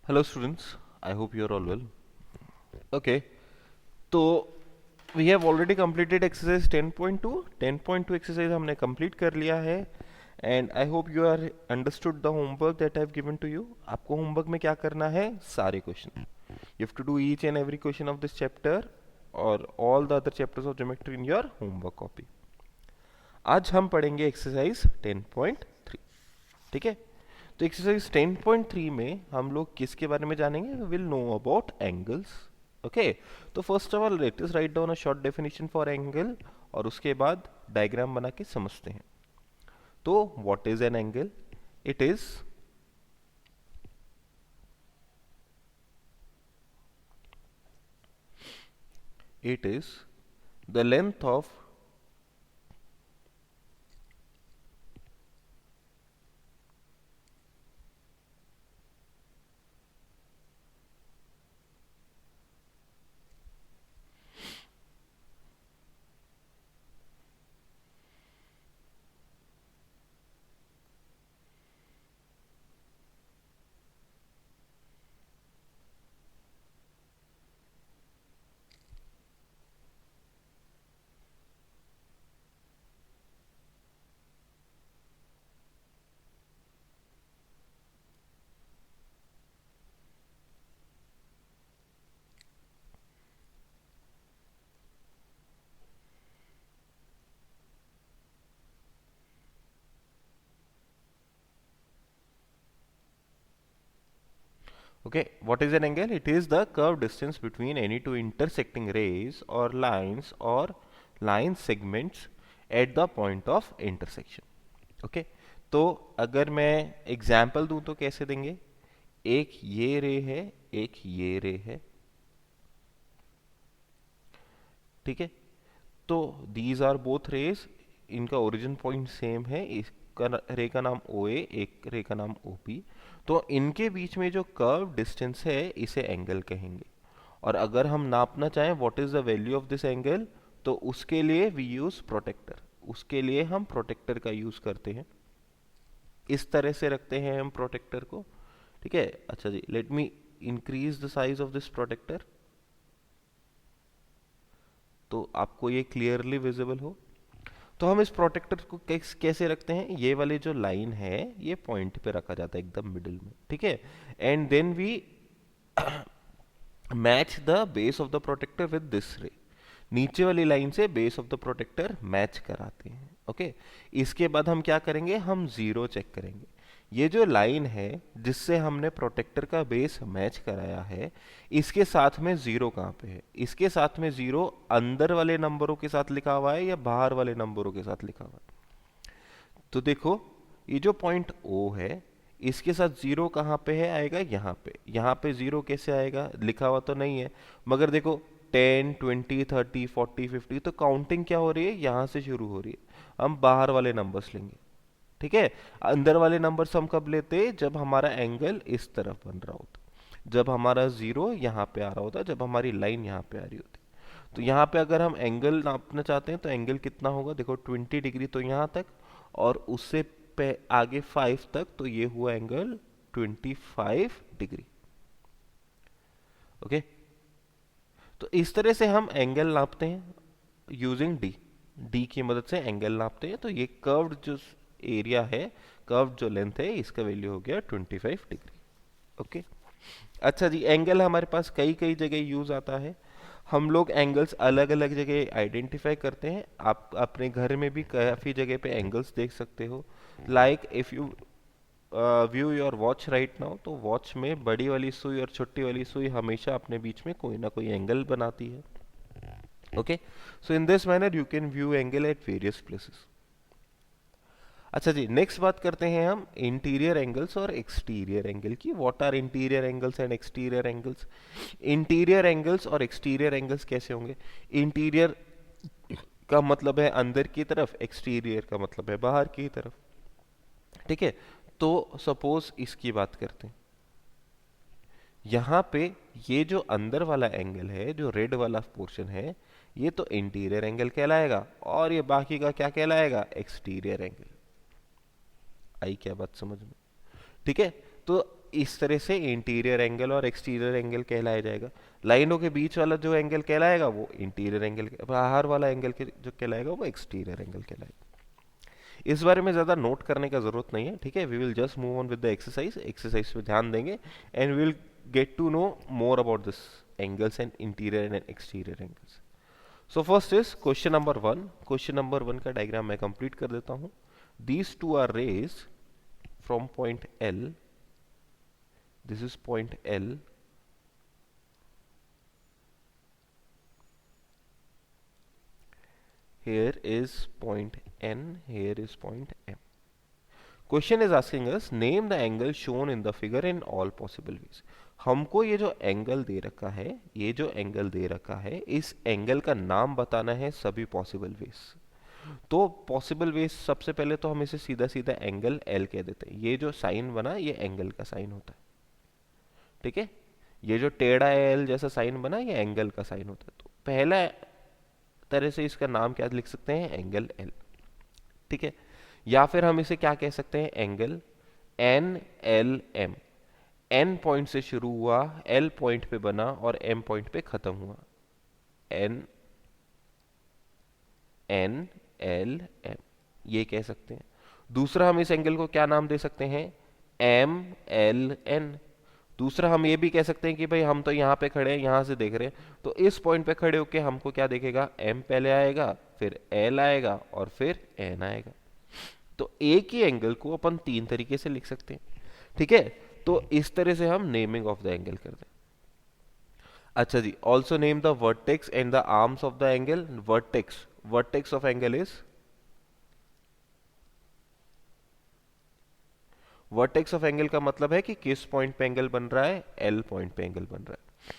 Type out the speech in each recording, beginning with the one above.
Hello students, I hope you are all well. Okay, तो we have already completed exercise 10.2. 10.2 exercise हमने complete कर लिया है and I hope you are understood the homework that I have given to you. आपको homework में क्या करना है? सारे question. You have to do each and every question of this chapter or all the other chapters of geometry in your homework copy. आज हम पढ़ेंगे exercise 10.3. ठीक है? तो एक्सरसाइज 10.3 में हम लोग किसके बारे में जानेंगे? We will know about angles. Okay, तो first of all let us write down a short definition for angle और उसके बाद डायग्राम बना के समझते हैं. तो what is an angle? It is the length of Okay, what is an angle? It is the curved distance between any two intersecting rays or lines or line segments at the point of intersection. Okay, तो अगर मैं example दूं तो कैसे देंगे? एक ये रे है, एक ये रे है. ठीक है, तो दीज आर बोथ रेज, इनका ओरिजिन पॉइंट सेम है. इसका रे का नाम ओ ए, एक रे का नाम ओ पी. तो इनके बीच में जो कर्व डिस्टेंस है इसे एंगल कहेंगे. और अगर हम नापना चाहें what is the value of this angle, तो उसके लिए वी यूज प्रोटेक्टर. उसके लिए हम प्रोटेक्टर का यूज करते हैं. इस तरह से रखते हैं हम प्रोटेक्टर को. ठीक है, अच्छा जी, let me increase the size of this protractor तो आपको ये क्लियरली विजिबल हो. तो हम इस प्रोटेक्टर को कैसे रखते हैं? ये वाली जो लाइन है ये पॉइंट पे रखा जाता है एकदम मिडिल में. ठीक है, and then we match the base of the protractor with this ray. नीचे वाली लाइन से base of the protractor match कराते हैं. ओके, इसके बाद हम क्या करेंगे? हम जीरो चेक करेंगे. ये जो लाइन है जिससे हमने प्रोटेक्टर का बेस मैच कराया है, इसके साथ में जीरो कहाँ पे है? इसके साथ में जीरो अंदर वाले नंबरों के साथ लिखा हुआ है या बाहर वाले नंबरों के साथ लिखा हुआ है? तो देखो, ये जो पॉइंट O है इसके साथ जीरो कहाँ पे है? आएगा यहाँ पे. यहाँ पे जीरो कैसे आएगा? लिखा हुआ तो नहीं है, मगर देखो 10, 20, 30, 40, 50, तो काउंटिंग क्या हो रही है? यहाँ से शुरू हो रही है. हम बाहर वाले नंबर्स लेंगे. ठीक है, अंदर वाले नंबर्स हम कब लेते? जब हमारा एंगल इस तरफ बन रहा होता, जब हमारा जीरो यहाँ पे आ रहा होता, जब हमारी लाइन यहाँ पे आ रही होती. तो यहाँ पे अगर हम एंगल नापना चाहते हैं तो एंगल कितना होगा? देखो 20 डिग्री तो यहाँ तक, और उससे आगे 5 तक, तो ये हुआ एंगल 25 डिग्री. ओके, तो इस तरह से हम एंगल नापते हैं यूजिंग डी. डी की मदद से एंगल नापते हैं. तो ये कर्व्ड जो एरिया है, कर्व्ड जो लेंथ है, इसका वैल्यू हो गया 25 डिग्री. ओके, अच्छा जी, एंगल हमारे पास कई कई जगह यूज आता है. हम लोग एंगल्स अलग अलग जगह आइडेंटिफाई करते हैं. आप अपने घर में भी काफ़ी जगह पे एंगल्स देख सकते हो. Like if you view your watch right now, तो वॉच में बड़ी वाली सुई और छोटी वाली सुई हमेशा अपने बीच में कोई ना कोई एंगल बनाती है. Okay, so in this manner you can view angle at various places. अच्छा जी, नेक्स्ट बात करते हैं हम इंटीरियर एंगल्स और एक्सटीरियर एंगल की. What are interior angles and exterior angles? Interior angles और एक्सटीरियर एंगल्स कैसे होंगे? इंटीरियर का मतलब है अंदर की तरफ, एक्सटीरियर का मतलब है बाहर की तरफ. ठीक है, तो सपोज इसकी बात करते हैं. यहाँ पे ये जो अंदर वाला एंगल है, जो रेड वाला पोर्शन है, ये तो इंटीरियर एंगल कहलाएगा, और ये बाकी का क्या कहलाएगा? Exterior angle. आई क्या बात समझ में? ठीक है, तो इस तरह से इंटीरियर एंगल और एक्सटीरियर एंगल कहलाया जाएगा। लाइनों के बीच वाला जो एंगल कहलाएगा वो इंटीरियर एंगल, बाहर वाला एंगल के जो कहलाएगा वो एक्सटीरियर एंगल कहलाएगा। इस बारे में ज़्यादा नोट करने का ज़रूरत नहीं है, ठीक है। We will just move on with the exercise, exercise पे ध्यान देंगे and we will get to know more about this angles and interior and exterior angles. So first is question number 1। Question number 1 का diagram मैं complete कर देता हूँ। These two are rays from point L, this is point L, here is point N, here is point M. Question is asking us name the angle shown in the figure in all possible ways. हमको ये जो angle दे रखा है, ये जो angle दे रखा है, इस एंगल का नाम बताना है सभी पॉसिबल वेज। तो पॉसिबल वेज सबसे पहले तो हम इसे सीधा सीधा एंगल L कह देते हैं। ये जो साइन बना ये एंगल का साइन होता है, ठीक है। ये जो टेढ़ा एल जैसा साइन बना ये एंगल का साइन होता है। तो पहला तरह से इसका नाम क्या लिख सकते हैं, एंगल L, ठीक है। या फिर हम इसे क्या कह सकते हैं, एंगल NLM। N पॉइंट से शुरू हुआ, L पॉइंट पे बना और M पॉइंट पे खत्म हुआ, NLM, ये कह सकते हैं। दूसरा हम इस एंगल को क्या नाम दे सकते हैं, MLN। दूसरा हम ये भी कह सकते हैं कि भाई हम तो यहाँ पे खड़े हैं, यहाँ से देख रहे हैं, तो इस पॉइंट पे खड़े होके हमको क्या देखेगा, M पहले आएगा, फिर L आएगा और फिर N आएगा। तो एक ही एंगल को अपन 3 तरीके से लिख सकते हैं, ठीक है। तो इस तरह से हम नेमिंग ऑफ द एंगल करते हैं। अच्छा जी, also name the vertex and the arms of the angle. Vertex of angle is, vertex of angle का मतलब है कि किस पॉइंट पे एंगल बन रहा है, L पॉइंट पे एंगल बन रहा है।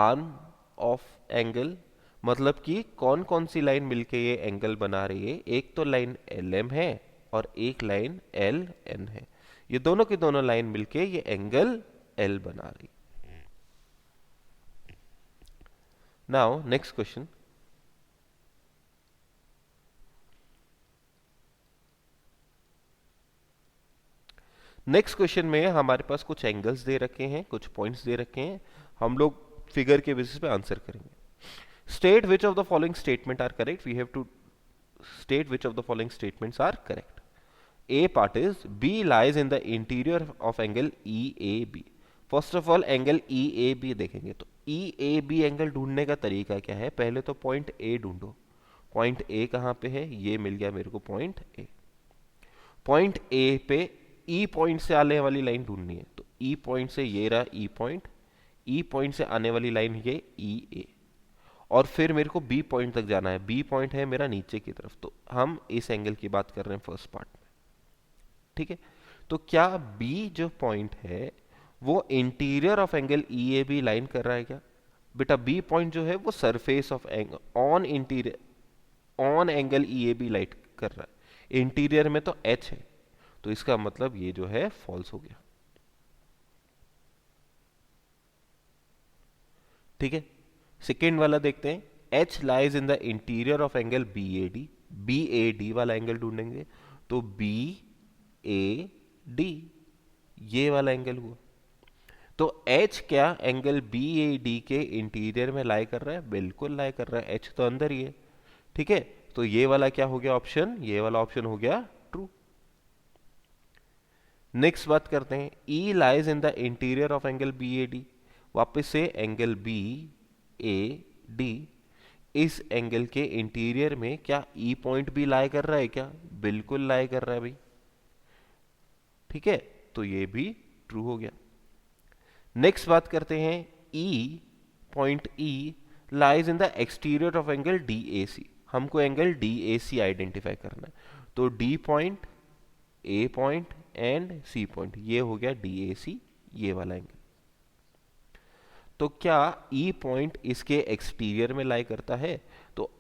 आर्म ऑफ एंगल मतलब कि कौन कौन सी लाइन मिलके ये एंगल बना रही है। एक तो लाइन LM है और एक लाइन LN है। ये दोनों की दोनों लाइन मिलके ये एंगल L बना रही। Now next question. Next question में हमारे पास कुछ एंगल्स दे रखे हैं, कुछ पॉइंट्स दे रखे हैं, हम लोग फिगर के बेसिस पे आंसर करेंगे। State which of the following statement are correct. We have to state which of the following statements are correct. A part is B lies in the interior of angle EAB. First of all angle EAB देखेंगे तो EAB angle ढूंढने का तरीका क्या है, पहले तो point A ढूंढो। पॉइंट A कहाँ पे है, ये मिल गया मेरे को पॉइंट A। पॉइंट A पे E पॉइंट से आने वाली लाइन ढूंढनी है, तो E पॉइंट से ये रहा E पॉइंट, E पॉइंट से आने वाली लाइन ये EA, और फिर मेरे को B पॉइंट तक जाना है। B पॉइंट है मेरा नीचे की तरफ, तो हम इस एंगल की बात कर रहे हैं फर्स्ट पार्ट में, ठीक है। तो क्या B जो पॉइंट है वो interior of angle EAB line कर रहा है क्या, बेटा B पॉइंट जो है वो surface of angle on interior on angle EAB light कर रहा है। इंटीरियर में तो H है, तो इसका मतलब ये जो है फॉल्स हो गया, ठीक है। सेकेंड वाला देखते हैं, H lies in the interior of angle BAD। BAD वाला एंगल ढूंढेंगे तो BAD ये वाला एंगल हुआ। तो H क्या एंगल BAD के इंटीरियर में लाई कर रहा है, बिल्कुल लाई कर रहा है, H तो अंदर ही है, ठीक है। तो ये वाला क्या हो गया ऑप्शन, ये वाला ऑप्शन हो गया ट्रू। नेक्स्ट बात करते हैं, E lies in the interior of angle BAD। वापस से एंगल BAD, इस एंगल के इंटीरियर में क्या E पॉइंट भी लाई कर रहा है क्या, बिल्कुल लाई कर रहा है भाई, ठीक है। तो ये भी ट्रू हो गया। नेक्स्ट बात करते हैं, E point E lies in the exterior of angle DAC। हमको एंगल DAC आइडेंटिफाई करना है, तो D point, A point and C point, ये हो गया DAC ये वाला एंगल। तो क्या E पॉइंट इसके एक्सटीरियर में लाई करता है, तो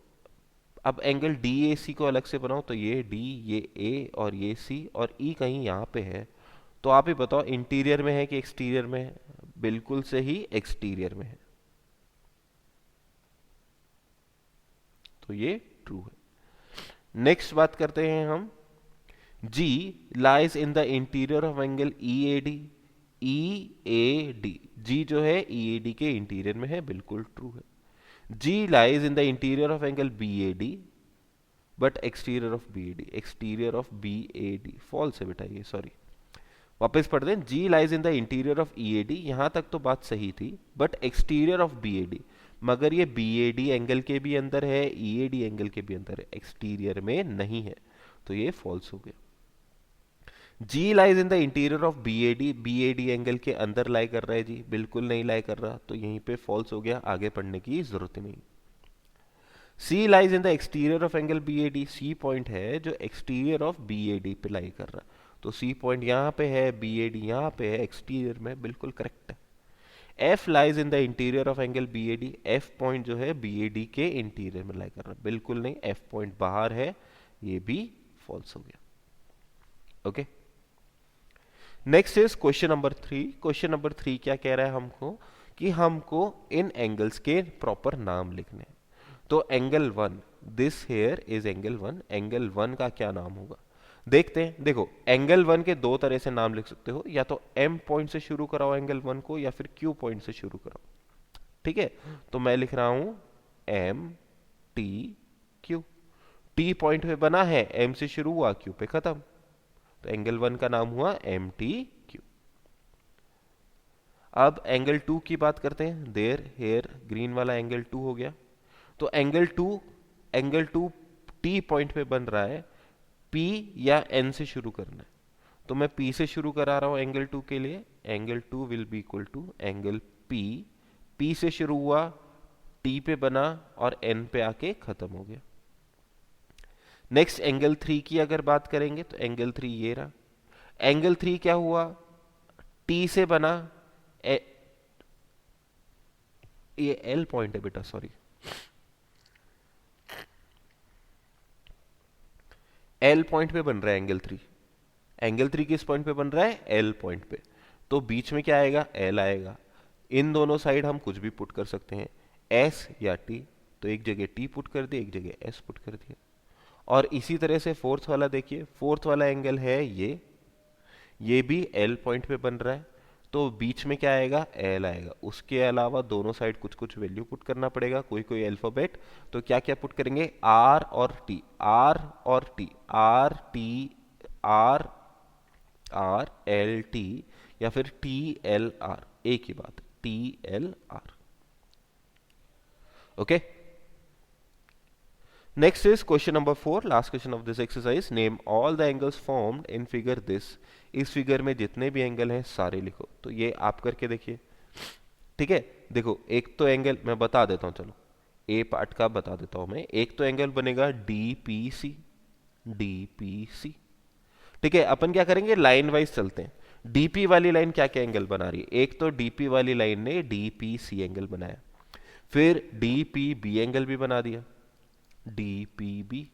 अब एंगल DAC को अलग से बनाओ, तो ये D, ये A और ये C और E कहीं यहाँ पे है, तो आप ही बताओ इंटीरियर में है कि एक्सटीरियर में है, बिल्कुल से ही एक्सटीरियर में है, तो ये ट्रू है। नेक्स्ट बात करते हैं हम, G lies in the interior of angle EAD। E A D, G जो है ई ए डी के इंटीरियर में है, बिल्कुल ट्रू है। G lies in the interior of angle B A D but exterior of B A D, exterior of B A D false है बेटा ये, सॉरी वापस पढ़ दें। G lies in the interior of E A D, यहां तक तो बात सही थी, but exterior of B A D, मगर ये बी ए डी एंगल के भी अंदर है, ई ए डी एंगल के भी अंदर है, एक्सटीरियर में नहीं है, तो ये फॉल्स हो गया। G lies in the interior of B A D angle के अंदर लाई कर रहा है जी, बिल्कुल नहीं लाई कर रहा, तो यहीं पे फॉल्स हो गया, आगे पढ़ने की जरूरत नहीं। C lies in the exterior of angle B A D, C point है जो exterior of B A D पे लाई कर रहा है, तो सी पॉइंट यहाँ पे है, बी ए डी यहाँ पे है, एक्सटीरियर में, बिल्कुल करेक्ट है। F lies in the interior of angle B A D, F point जो है बी ए डी के इंटीरियर में लाई कर रहा है, बिल्कुल नहीं, एफ पॉइंट बाहर है, ये भी फॉल्स हो गया। Okay, next is question number 3। Question number 3 क्या कह रहा है हमको कि हमको इन एंगल्स के प्रॉपर नाम लिखने हैं। तो angle 1, this here is angle 1, angle 1 का क्या नाम होगा देखते हैं। देखो एंगल 1 के दो तरह से नाम लिख सकते हो, या तो M पॉइंट से शुरू कराओ एंगल 1 को, या फिर Q पॉइंट से शुरू कराओ, ठीक है। तो मैं लिख रहा हूं M T Q, T point पे बना है, M से शुरू हुआ, Q पे खत्म, तो एंगल 1 का नाम हुआ एम टी क्यू। अब एंगल 2 की बात करते हैं, देयर हेयर ग्रीन वाला एंगल 2 हो गया। तो एंगल 2 टी पॉइंट पे बन रहा है, पी या एन से शुरू करना है, तो मैं पी से शुरू करा रहा हूं एंगल 2 के लिए, angle 2 will be equal to angle P, P से शुरू हुआ, टी पे बना और एन पे आके खत्म हो गया। नेक्स्ट एंगल 3 की अगर बात करेंगे तो एंगल 3 ये रहा, एंगल 3 क्या हुआ, टी से बना, ये एल पॉइंट है बेटा, सॉरी, एल पॉइंट पे बन रहा है एंगल 3, एंगल 3 किस पॉइंट पे बन रहा है, एल पॉइंट पे, तो बीच में क्या आएगा, एल आएगा। इन दोनों साइड हम कुछ भी पुट कर सकते हैं, एस या टी, तो एक जगह टी पुट कर दिया, एक जगह एस पुट कर दिया। और इसी तरह से फोर्थ वाला देखिए, फोर्थ वाला एंगल है ये भी एल पॉइंट पे बन रहा है, तो बीच में क्या आएगा, एल आएगा। उसके अलावा दोनों साइड कुछ कुछ वैल्यू पुट करना पड़ेगा, कोई कोई अल्फाबेट, तो क्या क्या पुट करेंगे, आर और टी, आर और T, R T R, R L T, या फिर टी एल आर, एक ही बात, T L R. Okay, next is question number 4, last question of this exercise, name all the angles formed in figure this, इस figure में जितने भी angle हैं सारे लिखो। तो ये आप करके देखिए, ठीक है। देखो एक तो एंगल मैं बता देता हूं, चलो ए पार्ट का बता देता हूं मैं। एक तो एंगल बनेगा डीपीसी, डीपीसी, ठीक है। अपन क्या करेंगे, लाइन वाइज चलते हैं। डीपी वाली लाइन क्या क्या एंगल बना रही है, एक तो डीपी वाली लाइन ने डीपीसी एंगल बनाया, फिर डीपीबी एंगल भी बना दिया, DPB,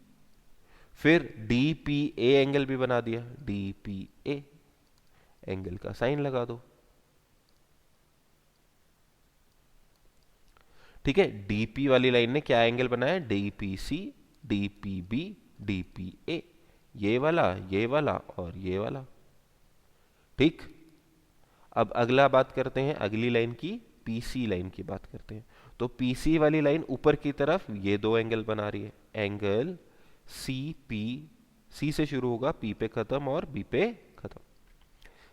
फिर DPA एंगल भी बना दिया, DPA, एंगल का साइन लगा दो, ठीक है। DP वाली लाइन ने क्या एंगल बनाया, DPC, DPB, DPA, ये वाला और ये वाला, ठीक। अब अगला बात करते हैं अगली लाइन की, PC लाइन की बात करते हैं। तो पीसी वाली लाइन ऊपर की तरफ ये दो एंगल बना रही है, एंगल सी पी, सी से शुरू होगा, पी पे खत्म और बी पे खत्म,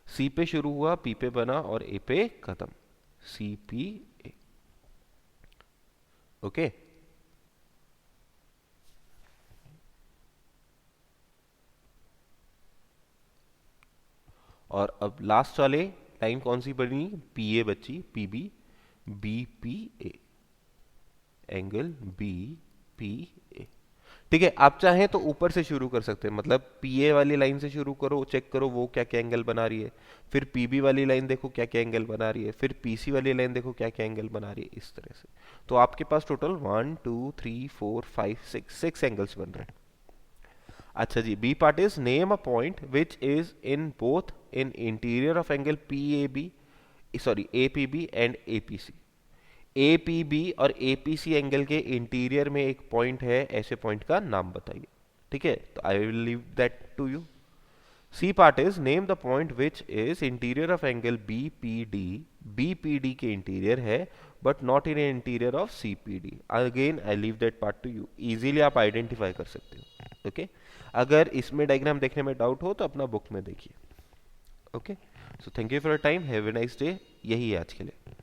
सी पे शुरू हुआ, पी पे बना और ए पे खत्म, सी पी ए। ओके, और अब लास्ट वाले लाइन कौन सी बनी, पी ए बची, P B, B P A, angle B P A, ठीक है। आप चाहें तो ऊपर से शुरू कर सकते हैं, मतलब पीए वाली लाइन से शुरू करो, चेक करो वो क्या क्या एंगल बना रही है, फिर पीबी वाली लाइन देखो क्या क्या एंगल बना रही है, फिर पीसी वाली लाइन देखो क्या क्या एंगल बना रही है, इस तरह से। तो आपके पास टोटल 1 2 3 4 5 6 एंगल्स बन रहे हैं। अच्छा जी, B part is name a point which is in both in interior of angle P A B, sorry A P B and A P C. A P B और ए पी सी एंगल के interior में एक point है, ऐसे point का नाम बताइए, ठीक है। तो I will leave that to you. C part is name the point which is interior of angle BPD, BPD के इंटीरियर है but not in interior of CPD. Again I leave that part to you, easily आप identify कर सकते हो। Okay अगर इसमें diagram देखने में डाउट हो तो अपना बुक में देखिए। Okay so thank you for your time, have a nice day. यही है आज के लिए।